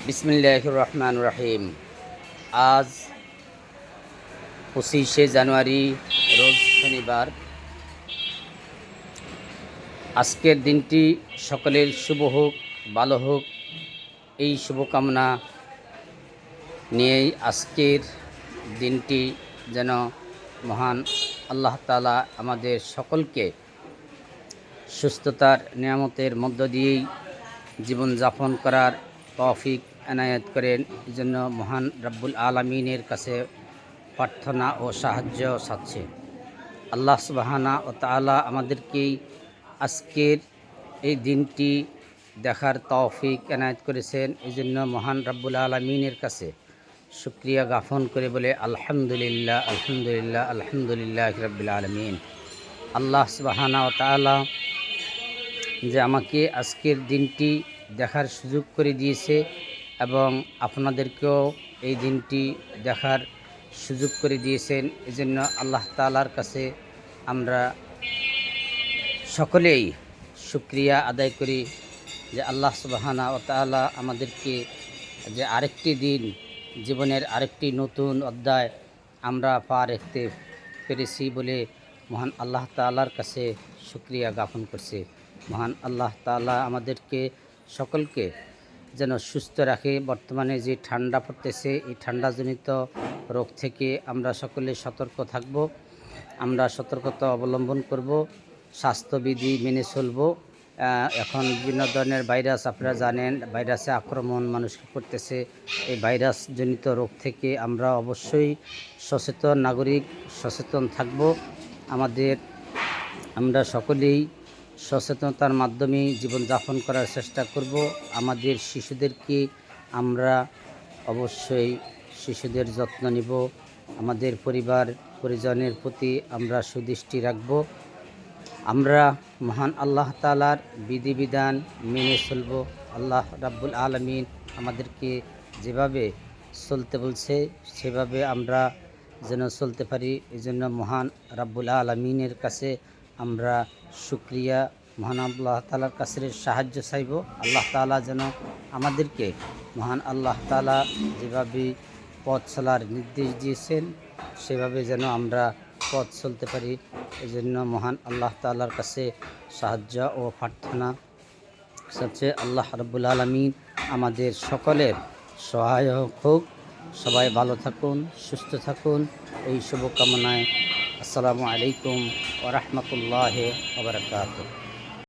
বিসমিল্লাহির রহমানির রহিম। আজ 25শে জানুয়ারি, রোজ শনিবার। আজকের দিনটি সকলের শুভ হোক, ভালো হোক, এই শুভকামনা নিয়েই আজকের দিনটি যেন মহান আল্লাহ তাআলা আমাদের সকলকে সুস্থতার নিয়ামতের মধ্য দিয়েই জীবনযাপন করার তৌফিক এনায়েত করেন। এই জন্য মহান রব্বুল আলামিনের কাছে প্রার্থনা ও সাহায্য চাচ্ছে। আল্লাহ সুবহানাহু ওয়া তাআলা আমাদেরকেই আজকের এই দিনটি দেখার তৌফিক এনায়েত করেছেন। এই জন্য মহান রব্বুল আলামিনের কাছে শুকরিয়া জ্ঞাপন করে বলে আলহামদুলিল্লাহ, আলহামদুলিল্লাহ, আলহামদুলিল্লাহ রাব্বিল আলামিন। আল্লাহ সুবহানাহু ওয়া তাআলা যে আমাকে আজকের দিনটি দেখার সুযোগ করে দিয়েছে এবং আপনাদেরকেও এই দিনটি দেখার সুযোগ করে দিয়েছেন। এজন্য আল্লাহ তাআলার কাছে আমরা সকলেই শুকরিয়া আদায় করি যে আল্লাহ সুবহানাহু ওয়া তাআলা আমাদেরকে যে আরেকটি দিন, জীবনের আরেকটি নতুন অধ্যায় আমরা পা রাখতে পেরেছি বলে মহান আল্লাহ তাআলার কাছে শুকরিয়া জ্ঞাপন করছি। মহান আল্লাহ তাআলা আমাদেরকে সকলকে যেন সুস্থ রাখে। বর্তমানে যে ঠান্ডা পড়তেছে, এই ঠান্ডাজনিত রোগ থেকে আমরা সকলে সতর্ক থাকব। আমরা সতর্কতা অবলম্বন করব, স্বাস্থ্যবিধি মেনে চলব। এখন বিভিন্ন ধরনের ভাইরাস, আপনারা জানেন, ভাইরাসে আক্রমণ মানুষকে করতেছে। এই ভাইরাসজনিত রোগ থেকে আমরা অবশ্যই সচেতন নাগরিক, সচেতন থাকব। আমরা সকলেই সচেতনতার মাধ্যমে জীবনযাপন করার চেষ্টা করব। আমাদের শিশুদেরকে আমরা অবশ্যই শিশুদের যত্ন নিব। আমাদের পরিবার পরিজনের প্রতি আমরা সুদৃষ্টি রাখব। আমরা মহান আল্লাহ তাআলার বিধিবিধান মেনে চলব। আল্লাহ রাব্বুল আলামিন আমাদেরকে যেভাবে চলতে বলছে সেভাবে আমরা যেন চলতে পারি। এই জন্য মহান রাব্বুল আলামিনের কাছে আমরা শুকরিয়া, মহান আল্লাহ তাআলার কাছে সাহায্য চাইব। আল্লাহ তাআলা যেন আমাদেরকে, মহান আল্লাহ তাআলা যেভাবে পথ চলার নির্দেশ দিয়েছেন সেভাবে যেন আমরা পথ চলতে পারি। এই জন্য মহান আল্লাহ তাআলার কাছে সাহায্য ও প্রার্থনা হচ্ছে আল্লাহ রাব্বুল আলামিন আমাদের সকলের সহায়ক হোক। সবাই ভালো থাকুন, সুস্থ থাকুন, এই শুভকামনায়। আসসালামু আলাইকুম ওয়া রাহমাতুল্লাহি ওয়া বারাকাতুহু।